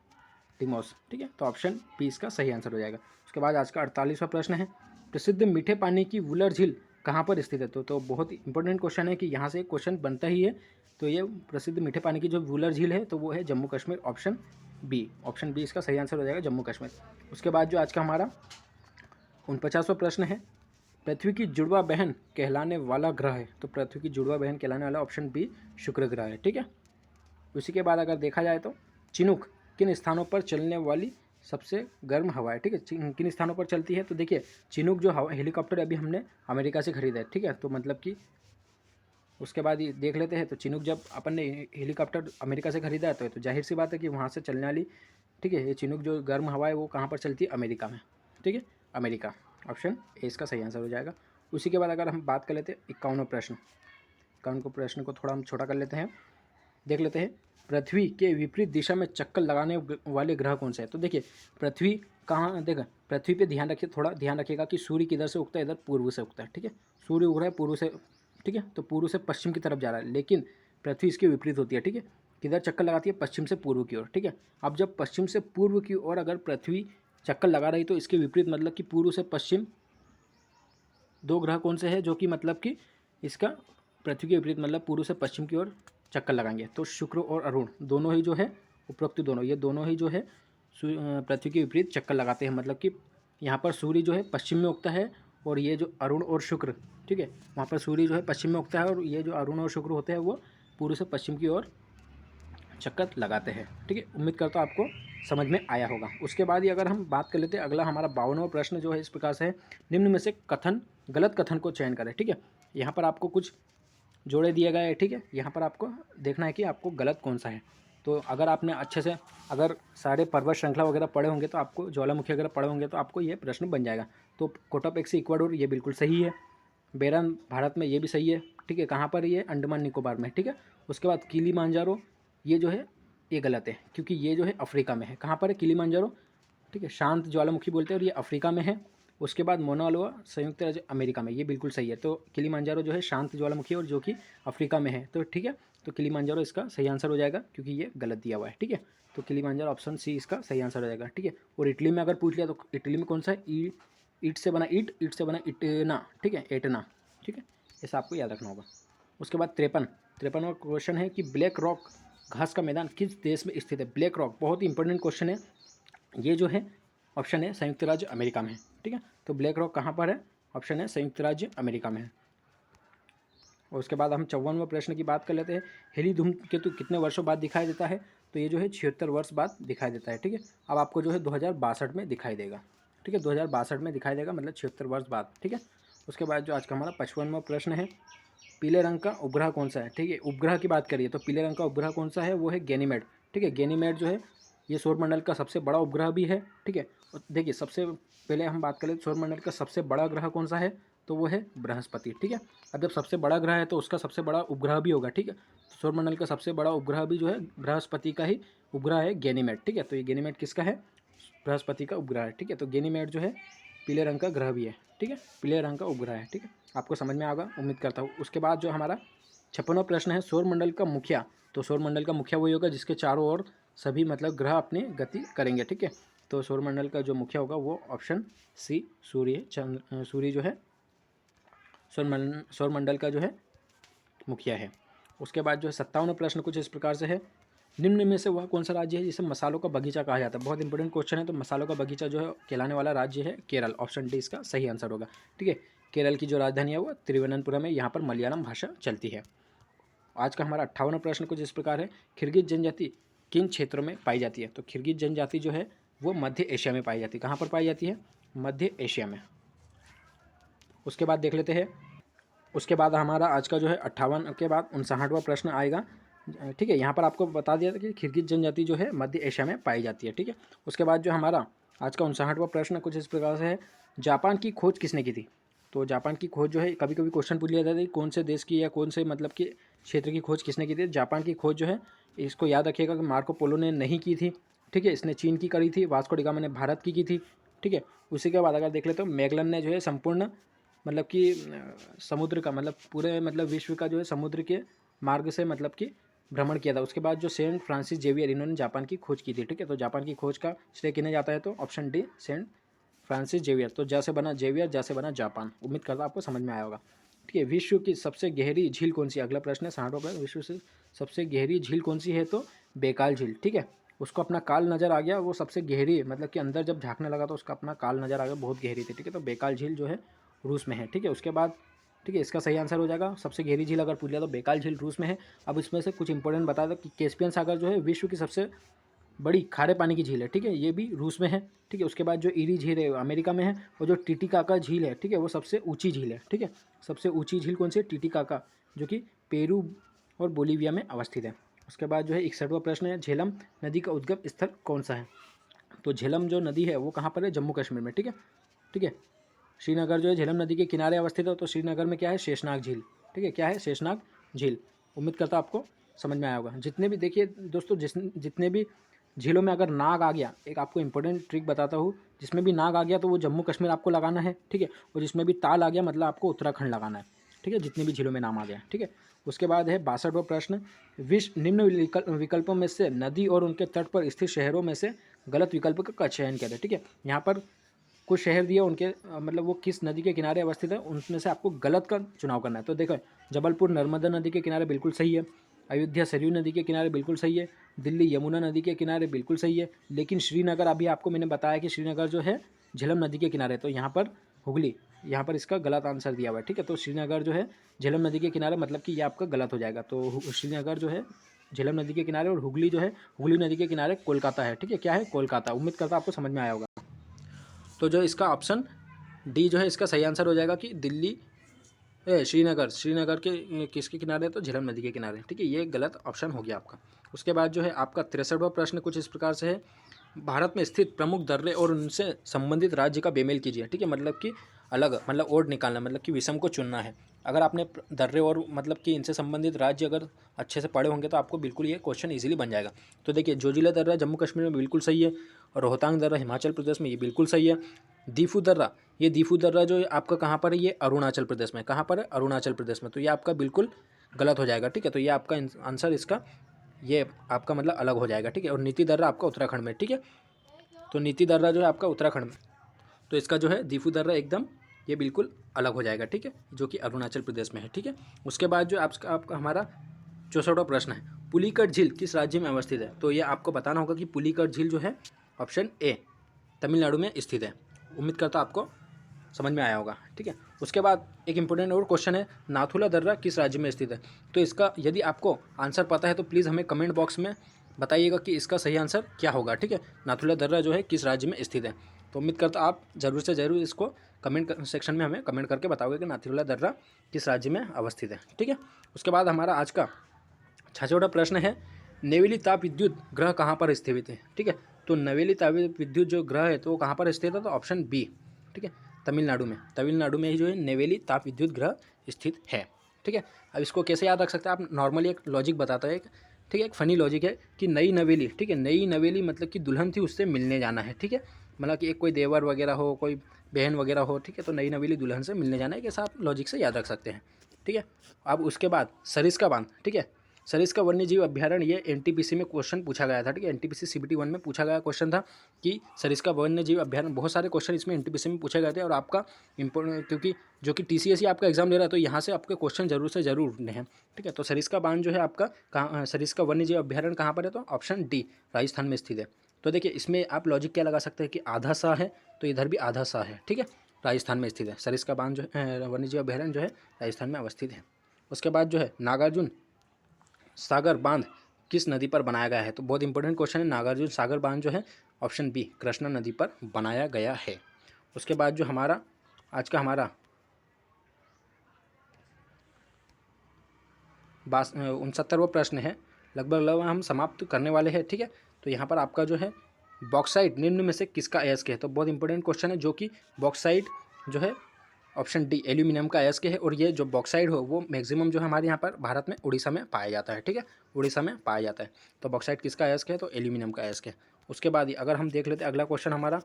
डिमोस। ठीक है, तो ऑप्शन बी इसका सही आंसर हो जाएगा। उसके बाद आज का 48वां प्रश्न है, प्रसिद्ध मीठे पानी की वुलर झील कहाँ पर स्थित है? तो बहुत इंपॉर्टेंट क्वेश्चन है कि यहाँ से एक क्वेश्चन बनता ही है। तो ये प्रसिद्ध मीठे पानी की जो वुलर झील है तो वो है जम्मू कश्मीर। ऑप्शन बी इसका सही आंसर हो जाएगा, जम्मू कश्मीर। उसके बाद जो आज का हमारा 49वां प्रश्न है, पृथ्वी की जुड़वा बहन कहलाने वाला ग्रह है। तो पृथ्वी की जुड़वा बहन कहलाने वाला ऑप्शन बी शुक्र ग्रह है। ठीक है, उसी के बाद अगर देखा जाए तो चिनूक किन स्थानों पर चलने वाली सबसे गर्म हवा है? ठीक है, किन स्थानों पर चलती है? तो देखिए चिनूक जो हवा हेलीकॉप्टर अभी हमने अमेरिका से खरीदा है। ठीक है, तो मतलब कि उसके बाद ये देख लेते हैं। तो चिनूक जब अपन ने हेलीकॉप्टर अमेरिका से खरीदा है तो जाहिर सी बात है कि वहाँ से चलने वाली, ठीक है, ये चिनूक जो गर्म हवा है वो कहाँ पर चलती है? अमेरिका में। ठीक है, अमेरिका। ऑप्शन ए इसका सही आंसर हो जाएगा। उसी के बाद अगर हम बात कर लेते हैं 51वां प्रश्न, 51 प्रश्न को थोड़ा हम छोटा कर लेते हैं, देख लेते हैं। पृथ्वी के विपरीत दिशा में चक्कर लगाने वाले ग्रह कौन से हैं? तो देखिए पृथ्वी कहाँ, देखा पृथ्वी पे ध्यान रखिए, थोड़ा ध्यान रखिएगा कि सूर्य किधर से उगता है? इधर पूर्व से उगता है। ठीक है, सूर्य उग रहा है पूर्व से। ठीक है, तो पूर्व से पश्चिम की तरफ जा रहा है, लेकिन पृथ्वी इसके विपरीत होती है। ठीक है, किधर चक्कर लगाती है? पश्चिम से पूर्व की ओर। ठीक है, अब जब पश्चिम से पूर्व की ओर अगर पृथ्वी चक्कर लगा रही तो इसके विपरीत मतलब कि पूर्व से पश्चिम दो ग्रह कौन से हैं जो कि मतलब कि इसका पृथ्वी के विपरीत मतलब पूर्व से पश्चिम की ओर चक्कर लगाएंगे? तो शुक्र और अरुण दोनों ही जो है, उपरोक्त दोनों, ये दोनों ही जो है पृथ्वी के विपरीत चक्कर लगाते हैं। मतलब कि यहाँ पर सूर्य जो है पश्चिम में उगता है और ये जो अरुण और शुक्र, ठीक है, वहाँ पर सूर्य जो है पश्चिम में उगता है और ये जो अरुण और शुक्र होते हैं वो पूर्व से पश्चिम की ओर चक्कर लगाते हैं। ठीक है, उम्मीद करता हूँ आपको समझ में आया होगा। उसके बाद ही अगर हम बात कर लेते हैं, अगला हमारा 52वां प्रश्न जो है इस प्रकार से है, निम्न में से गलत कथन को चयन करें। ठीक है, यहाँ पर आपको कुछ जोड़े दिए गए हैं। ठीक है, यहाँ पर आपको देखना है कि आपको गलत कौन सा है। तो अगर आपने अच्छे से अगर सारे पर्वत श्रृंखला वगैरह पढ़े होंगे तो आपको, ज्वालामुखी वगैरह पढ़े होंगे तो आपको ये प्रश्न बन जाएगा। तो कोटापेक्सी इक्वाडोर ये बिल्कुल सही है। बेरन भारत में ये भी सही है। ठीक है, कहाँ पर ये? अंडमान निकोबार में। ठीक है, उसके बाद किलीमांजारो ये जो है ये गलत है क्योंकि ये जो है अफ्रीका में है। कहाँ पर है? किलीमांजारो। ठीक है, शांत ज्वालामुखी बोलते हैं और ये अफ्रीका में है। उसके बाद मोना लोआ संयुक्त राज्य अमेरिका में, ये बिल्कुल सही है। तो किलीमांजारो जो है शांत ज्वालामुखी और जो कि अफ्रीका में है। तो ठीक है, तो किलीमांजारो इसका सही आंसर हो जाएगा क्योंकि ये गलत दिया हुआ है। ठीक है, तो किलीमांजारो ऑप्शन सी इसका सही आंसर हो जाएगा। ठीक है, और इटली में अगर पूछ लिया तो इटली में कौन सा है? ईट से बना ईट से बना इटना। ठीक है, एटना। ठीक है, ऐसा आपको याद रखना होगा। उसके बाद 53वां क्वेश्चन है कि ब्लैक रॉक घास का मैदान किस देश में स्थित है? ब्लैक रॉक बहुत ही इंपॉर्टेंट क्वेश्चन है। ये जो है ऑप्शन है संयुक्त राज्य अमेरिका में है। ठीक है, तो ब्लैक रॉक कहाँ पर है? ऑप्शन है संयुक्त राज्य अमेरिका में है। और उसके बाद हम 54वें प्रश्न की बात कर लेते हैं, हेली धूमकेतु कितने वर्षों बाद दिखाई देता है? तो ये जो है 76 वर्ष बाद दिखाई देता है। ठीक है, अब आपको जो है 2062 में दिखाई देगा। ठीक है, 2062 में दिखाई देगा, मतलब 76 वर्ष बाद। ठीक है, उसके बाद जो आज का हमारा 55वां प्रश्न है, पीले रंग का उपग्रह कौन सा है? ठीक है, उपग्रह की बात करिए तो पीले रंग का उपग्रह कौन सा है? वो है गैनीमेड। ठीक है, गैनीमेड जो है ये सौरमंडल का सबसे बड़ा उपग्रह भी है। ठीक है, देखिए सबसे पहले हम बात करें सौरमंडल का सबसे बड़ा ग्रह कौन सा है? तो वो है बृहस्पति। ठीक है, अब जब सबसे बड़ा ग्रह है तो उसका सबसे बड़ा उपग्रह भी होगा। ठीक है, तो सौरमंडल का सबसे बड़ा उपग्रह भी जो है बृहस्पति का ही उपग्रह है गैनीमेड। ठीक है, तो ये गैनीमेड किसका है? बृहस्पति का उपग्रह है। ठीक है, तो गैनीमेड जो है पीले रंग का ग्रह भी है। ठीक है, पीले रंग का उपग्रह है। ठीक है, आपको समझ में आएगा उम्मीद करता हूँ। उसके बाद जो हमारा 56वां प्रश्न है, सौरमंडल का मुखिया। तो सौरमंडल का मुखिया वही होगा जिसके चारों ओर सभी मतलब ग्रह अपनी गति करेंगे। ठीक है, तो सौरमंडल का जो मुखिया होगा वो ऑप्शन सी सूर्य सूर्य जो है सौरमंडल का जो है मुखिया है। उसके बाद जो है 57वां प्रश्न कुछ इस प्रकार से है, निम्न में से वह कौन सा राज्य है जिसे मसालों का बगीचा कहा जाता है? बहुत इंपॉर्टेंट क्वेश्चन है। तो मसालों का बगीचा जो है कहलाने वाला राज्य है केरल। ऑप्शन डी इसका सही आंसर होगा। ठीक है, केरल की जो राजधानी है वो तिरुवनंतपुरम है, यहाँ पर मलयालम भाषा चलती है। आज का हमारा 58वां प्रश्न कुछ इस प्रकार है, किर्गिज जनजाति किन क्षेत्रों में पाई जाती है? तो किर्गिज जनजाति जो है वो मध्य एशिया में पाई जाती है। कहाँ पर पाई जाती है? मध्य एशिया में। उसके बाद देख लेते हैं, उसके बाद हमारा आज का जो है 58 के बाद 59वां प्रश्न आएगा, ठीक है, यहाँ पर आपको बता दिया था कि किर्गिज जनजाति जो है मध्य एशिया में पाई जाती है। ठीक है, उसके बाद जो हमारा आज का 59वां प्रश्न कुछ इस प्रकार से है, जापान की खोज किसने की थी? तो जापान की खोज जो है कभी कभी क्वेश्चन पूछ लिया जाता है कौन से देश की या कौन से मतलब कि क्षेत्र की खोज किसने की थी। जापान की खोज जो है इसको याद रखिएगा कि मार्को पोलो ने नहीं की थी। ठीक है, इसने चीन की करी थी, वास्को डी गामा ने भारत की थी। ठीक है, उसी के बाद अगर देख ले तो मैगलन ने जो है संपूर्ण मतलब कि समुद्र का मतलब पूरे मतलब विश्व का जो है समुद्र के मार्ग से मतलब कि भ्रमण किया था। उसके बाद जो सेंट फ्रांसिस जेवियर इन्होंने जापान की खोज की थी। ठीक है, तो जापान की खोज का श्रेय किन्हें जाता है? तो option D saint Francis Xavier. तो जैसे बना जेवियर, जैसे बना जापान। उम्मीद करता आपको समझ में आया होगा। ठीक है, विश्व की सबसे गहरी झील कौन सी है? अगला प्रश्न है 60वां प्रश्न, विश्व से सबसे गहरी झील कौन सी है? तो बेकाल झील। ठीक है, उसको अपना काल नज़र आ गया, वो सबसे गहरी मतलब कि अंदर जब झांकने लगा तो उसका अपना काल नज़र आ गया, बहुत गहरी थी। ठीक है, तो बेकाल झील जो है रूस में है। ठीक है, उसके बाद ठीक है इसका सही आंसर हो जाएगा सबसे गहरी झील अगर पूछ लिया तो बेकाल झील रूस में है। अब इसमें से कुछ इंपॉर्टेंट बता दो कि कैस्पियन सागर जो है विश्व की सबसे बड़ी खारे पानी की झील है। ठीक है, ये भी रूस में है। ठीक है, उसके बाद जो ईरी झील है अमेरिका में है, और जो टिटिकाका झील है ठीक है वो सबसे ऊंची झील है। ठीक है, सबसे ऊंची झील कौन सी है? टिटिकाका, जो कि पेरू और बोलीविया में अवस्थित है। उसके बाद जो है 61वां प्रश्न है, झेलम नदी का उद्गम स्थल कौन सा है? तो झेलम जो नदी है वो कहाँ पर है? जम्मू कश्मीर में। ठीक है, ठीक है, श्रीनगर जो है झेलम नदी के किनारे अवस्थित है। तो श्रीनगर में क्या है? शेषनाग झील। ठीक है, क्या है? शेषनाग झील। उम्मीद करता आपको समझ में आया होगा। जितने भी देखिए दोस्तों जितने भी झीलों में अगर नाग आ गया, एक आपको इंपॉर्टेंट ट्रिक बताता हूँ, जिसमें भी नाग आ गया तो वो जम्मू कश्मीर आपको लगाना है। ठीक है, और जिसमें भी ताल आ गया मतलब आपको उत्तराखंड लगाना है। ठीक है, जितनी भी झीलों में नाम आ गया। ठीक है, उसके बाद है 62वां प्रश्न, विश्व निम्न विकल्पों में से नदी और उनके तट पर स्थित शहरों में से गलत विकल्प का चयन करें। ठीक है, यहाँ पर कुछ शहर दिए उनके मतलब वो किस नदी के किनारे अवस्थित है, उनमें से आपको गलत का चुनाव करना है। तो देखो, जबलपुर नर्मदा नदी के किनारे बिल्कुल सही है, अयोध्या सरयू नदी के किनारे बिल्कुल सही है, दिल्ली यमुना नदी के किनारे बिल्कुल सही है, लेकिन श्रीनगर अभी आपको मैंने बताया कि श्रीनगर जो है झेलम नदी के किनारे, तो यहाँ पर हुगली, यहाँ पर इसका गलत आंसर दिया हुआ है। ठीक है, तो श्रीनगर जो है झेलम नदी के किनारे मतलब कि ये आपका गलत हो जाएगा। तो श्रीनगर जो है झेलम नदी के किनारे, और हुगली जो है हुगली नदी के किनारे कोलकाता है। ठीक है, क्या है? कोलकाता। उम्मीद करता आपको समझ में आया होगा। तो जो इसका ऑप्शन डी जो है इसका सही आंसर हो जाएगा कि दिल्ली श्रीनगर के किसके किनारे है? तो झेलम नदी के किनारे। ठीक है, ये गलत ऑप्शन हो गया आपका। उसके बाद जो है आपका 63वां प्रश्न कुछ इस प्रकार से है, भारत में स्थित प्रमुख दर्रे और उनसे संबंधित राज्य का बेमेल कीजिए। ठीक है, मतलब कि अलग मतलब ओड निकालना, मतलब कि विषम को चुनना है। अगर आपने दर्रे और मतलब कि इनसे संबंधित राज्य अगर अच्छे से पढ़े होंगे तो आपको बिल्कुल ये क्वेश्चन इजीली बन जाएगा। तो देखिए, जोजिला दर्रा जम्मू कश्मीर में बिल्कुल सही है, और रोहतांग दर्रा हिमाचल प्रदेश में ये बिल्कुल सही है। दीफू दर्रा, ये दीफू दर्रा जो है आपका कहाँ पर है? ये अरुणाचल प्रदेश में। कहाँ पर है? अरुणाचल प्रदेश में। तो ये आपका बिल्कुल गलत हो जाएगा। ठीक है, तो ये आपका आंसर इसका ये आपका मतलब अलग हो जाएगा। ठीक है, और नीति दर्रा आपका उत्तराखंड में। ठीक है, तो नीति दर्रा जो है आपका उत्तराखंड में, तो इसका जो है दीफू दर्रा एकदम ये बिल्कुल अलग हो जाएगा। ठीक है, जो कि अरुणाचल प्रदेश में है। ठीक है, उसके बाद जो आपका हमारा 64वां प्रश्न है, पुलिकट झील किस राज्य में अवस्थित है? तो ये आपको बताना होगा कि पुलिकट झील जो है ऑप्शन ए तमिलनाडु में स्थित है। उम्मीद करता आपको समझ में आया होगा। ठीक है, उसके बाद एक इंपॉर्टेंट और क्वेश्चन है, नाथुला दर्रा किस राज्य में स्थित है? तो इसका यदि आपको आंसर पता है तो प्लीज़ हमें कमेंट बॉक्स में बताइएगा कि इसका सही आंसर क्या होगा। ठीक है, नाथुला दर्रा जो है किस राज्य में स्थित है? तो उम्मीद करता आप ज़रूर से ज़रूर इसको कमेंट सेक्शन में हमें कमेंट करके बताओगे कि नाथुला दर्रा किस राज्य में अवस्थित है। ठीक है, उसके बाद हमारा आज का 66वां प्रश्न है, नेवेली ताप विद्युत ग्रह कहाँ पर स्थित है? ठीक है, तो नवेली ताप विद्युत जो ग्रह है तो वो कहाँ पर स्थित है? तो ऑप्शन बी। ठीक है, तमिलनाडु में। तमिलनाडु में ही जो है नेवेली ताप विद्युत ग्रह स्थित है। ठीक है, अब इसको कैसे याद रख सकते हैं आप? नॉर्मली एक लॉजिक बताता है। ठीक है, एक फ़नी लॉजिक है कि नई नवेली, ठीक है, नई नवेली मतलब कि दुल्हन थी, उससे मिलने जाना है। ठीक है, मतलब कि एक कोई देवर वगैरह हो, कोई बहन वगैरह हो। ठीक है, तो नई नवेली दुल्हन से मिलने जाना है, कैसा आप लॉजिक से याद रख सकते हैं। ठीक है, अब उसके बाद सरिस्का बांध। ठीक है, सरिस्का वन्यजीव अभ्यारण्य, ये एनटीपीसी में क्वेश्चन पूछा गया था। ठीक है, एनटीपीसी सीबीटी 1 में पूछा गया क्वेश्चन था कि सरिस्का वन्यजीव अभ्यारण्य, बहुत सारे क्वेश्चन इसमें एनटीपीसी में पूछे गए थे। और आपका इंपॉर्टेंट, क्योंकि जो कि टीसीएस आपका एग्जाम ले रहा है तो यहाँ से आपके क्वेश्चन जरूर से जरूर उठने हैं। ठीक है, तो सरिस्का बांध जो है आपका कहाँ, सरिस्का वन्यजीव अभ्यारण्य कहाँ पर है? तो ऑप्शन डी राजस्थान में स्थित है। तो देखिए, इसमें आप लॉजिक क्या लगा सकते हैं कि आधा सा है तो इधर भी आधा सा है। ठीक है, राजस्थान में स्थित है। सरिस्का बांध जो है वन्यजीव अभ्यारण्य जो है राजस्थान में अवस्थित है। उसके बाद जो है नागार्जुन सागर बांध किस नदी पर बनाया गया है? तो बहुत इंपॉर्टेंट क्वेश्चन है। नागार्जुन सागर बांध जो है ऑप्शन बी कृष्णा नदी पर बनाया गया है। उसके बाद जो हमारा आज का हमारा 69वां प्रश्न है, लगभग हम समाप्त करने वाले हैं। ठीक है, तो यहाँ पर आपका जो है बॉक्साइट निम्न में से किसका अयस्क है, तो बहुत इंपॉर्टेंट क्वेश्चन है, जो कि बॉक्साइट जो है ऑप्शन डी एल्यूमिनियम का अयस्क है। और ये जो बॉक्साइड हो वो मैक्सिमम जो है हमारे यहाँ पर भारत में उड़ीसा में पाया जाता है। ठीक है, उड़ीसा में पाया जाता है। तो बॉक्साइट किसका अयस्क है, तो एल्यूमिनियम का अयस्क है। उसके बाद ही अगर हम देख लेते हैं अगला क्वेश्चन हमारा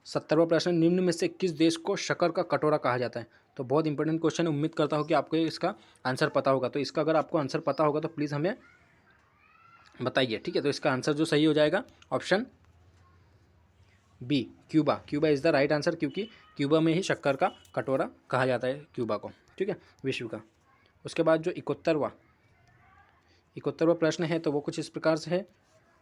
70वां प्रश्न, निम्न में से किस देश को शक्कर का कटोरा कहा जाता है। तो बहुत इंपॉर्टेंट क्वेश्चन है, उम्मीद करता हूँ कि आपको इसका आंसर पता होगा। तो इसका अगर आपको आंसर पता होगा तो प्लीज़ हमें बताइए। ठीक है, तो इसका आंसर जो सही हो जाएगा option B Cuba. Cuba is the right answer, क्योंकि क्यूबा में ही शक्कर का कटोरा कहा जाता है क्यूबा को। ठीक है, विश्व का। उसके बाद जो 71वां प्रश्न है तो वो कुछ इस प्रकार से है,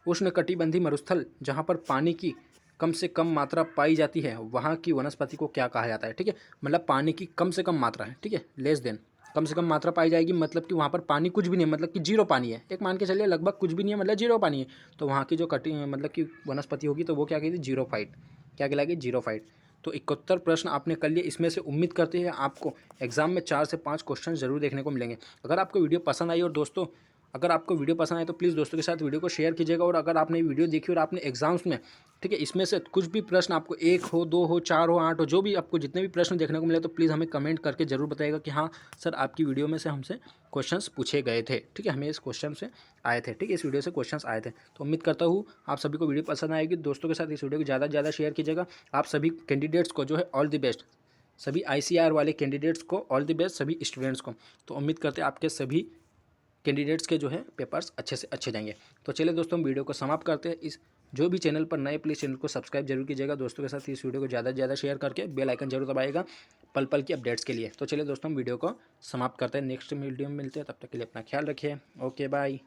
उष्णकटिबंधीय मरुस्थल जहाँ पर पानी की कम से कम मात्रा पाई जाती है वहाँ की वनस्पति को क्या कहा जाता है। ठीक है, मतलब पानी की कम से कम मात्रा है। ठीक है, लेस देन, कम से कम मात्रा पाई जाएगी, मतलब कि वहाँ पर पानी कुछ भी नहीं है, मतलब कि जीरो पानी है। एक मान के चलिए लगभग कुछ भी नहीं है, मतलब जीरो पानी है। तो वहाँ की जो मतलब कि वनस्पति होगी तो वो क्या कहती है, जीरो फाइट। क्या कहलाएगी, जीरो फाइट। तो 71 प्रश्न आपने कर लिए। इसमें से उम्मीद करते हैं आपको एग्जाम में 4 से 5 क्वेश्चन जरूर देखने को मिलेंगे। अगर आपको वीडियो पसंद आई, और दोस्तों अगर आपको वीडियो पसंद आए तो प्लीज़ दोस्तों के साथ वीडियो को शेयर कीजिएगा। और अगर आपने वीडियो देखी और आपने एग्जाम्स में, ठीक है, इसमें से कुछ भी प्रश्न आपको 1 हो, 2 हो, 4 हो, 8 हो, जो भी आपको जितने भी प्रश्न देखने को मिले तो प्लीज़ हमें कमेंट करके जरूर बताइएगा कि हाँ सर आपकी वीडियो में से हमसे क्वेश्चंस पूछे गए थे। ठीक है, हमें इस क्वेश्चन से आए थे। ठीक है, इस वीडियो से क्वेश्चंस आए थे। तो उम्मीद करता हूँ आप सभी को वीडियो पसंद आएगी। दोस्तों के साथ इस वीडियो को ज़्यादा से ज़्यादा शेयर कीजिएगा। आप सभी कैंडिडेट्स को जो है ऑल द बेस्ट, सभी ICAR वाले कैंडिडेट्स को ऑल द बेस्ट, सभी स्टूडेंट्स को। तो उम्मीद करते हैं आपके सभी कैंडिडेट्स के जो है पेपर्स अच्छे से अच्छे जाएंगे। तो चलिए दोस्तों, हम वीडियो को समाप्त करते हैं। इस जो भी चैनल पर नए प्लीज़ चैनल को सब्सक्राइब जरूर कीजिएगा। दोस्तों के साथ इस वीडियो को ज़्यादा से ज़्यादा शेयर करके बेल आइकन जरूर दबाइएगा पल पल की अपडेट्स के लिए। तो चलिए दोस्तों, हम वीडियो को समाप्त करते हैं। नेक्स्ट वीडियो में मिलते हैं, तब तक के लिए अपना ख्याल रखिए। Okay bye.